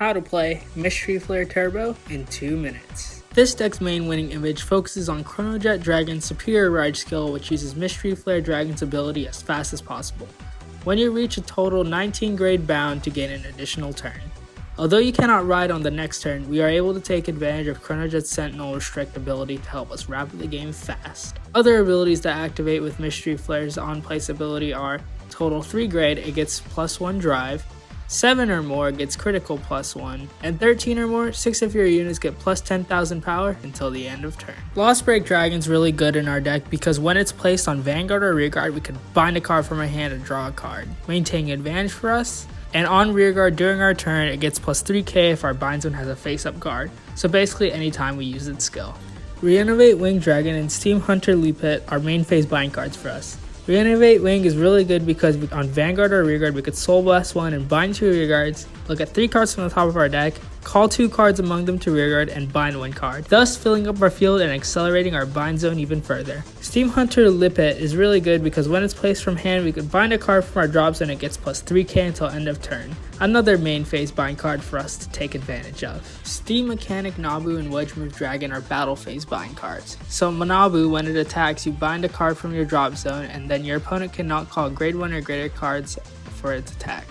How to play Mystery Flare Turbo in 2 minutes. This deck's main winning image focuses on Chronojet Dragon's superior ride skill, which uses Mystery Flare Dragon's ability as fast as possible, when you reach a total 19 grade bound to gain an additional turn. Although you cannot ride on the next turn, we are able to take advantage of Chronojet's Sentinel Restrict ability to help us rapidly game fast. Other abilities that activate with Mystery Flare's on-place ability are total 3 grade, it gets +1 drive, 7 or more gets critical +1, and 13 or more, 6 of your units get plus 10,000 power until the end of turn. Lost Break Dragon's really good in our deck because when it's placed on Vanguard or Rearguard, we can bind a card from our hand and draw a card, maintaining advantage for us. And on Rearguard during our turn, it gets plus 3k if our bind zone has a face-up guard, so basically anytime we use its skill. Reanimate Winged Dragon and Steam Hunter Leapit are main phase bind cards for us. Reanimate Wing is really good because on Vanguard or Rearguard we could Soul Blast 1 and bind 2 Rearguards, look at 3 cards from the top of our deck, call 2 cards among them to Rearguard and bind 1 card, thus filling up our field and accelerating our bind zone even further. Steam Hunter Lippet is really good because when it's placed from hand we could bind a card from our drop zone and it gets plus 3k until end of turn. Another main phase bind card for us to take advantage of. Steam Mechanic Nabu and Wedge Move Dragon are battle phase bind cards. So Nabu, when it attacks, you bind a card from your drop zone and then your opponent cannot call grade 1 or greater cards for its attack.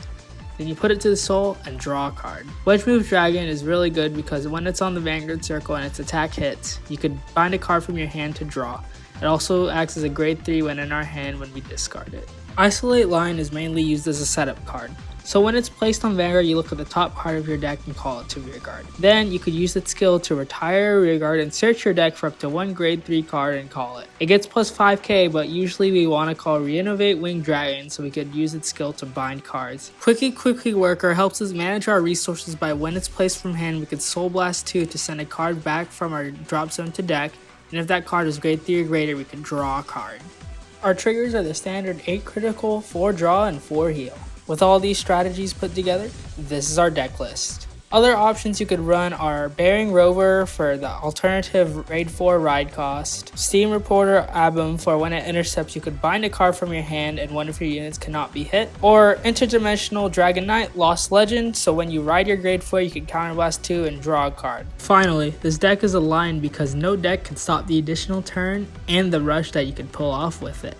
Then you put it to the soul and draw a card. Wedge Move Dragon is really good because when it's on the Vanguard circle and its attack hits, you could bind a card from your hand to draw. It also acts as a grade 3 when in our hand when we discard it. Isolate Line is mainly used as a setup card. So when it's placed on Vanguard, you look at the top card of your deck and call it to Rearguard. Then you could use its skill to retire a Rearguard and search your deck for up to 1 grade 3 card and call it. It gets plus 5k, but usually we want to call Reanimate Winged Dragon so we could use its skill to bind cards. Quickly Worker helps us manage our resources by when it's placed from hand, we could Soul Blast 2 to send a card back from our drop zone to deck, and if that card is grade 3 or greater, we can draw a card. Our triggers are the standard 8 critical, 4 draw, and 4 heal. With all these strategies put together, this is our deck list. Other options you could run are Bearing Rover for the alternative Raid 4 ride cost, Steam Reporter Abum for when it intercepts you could bind a card from your hand and one of your units cannot be hit, or Interdimensional Dragon Knight Lost Legend, so when you ride your grade 4 you can counterblast 2 and draw a card. Finally, this deck is aligned because no deck can stop the additional turn and the rush that you can pull off with it.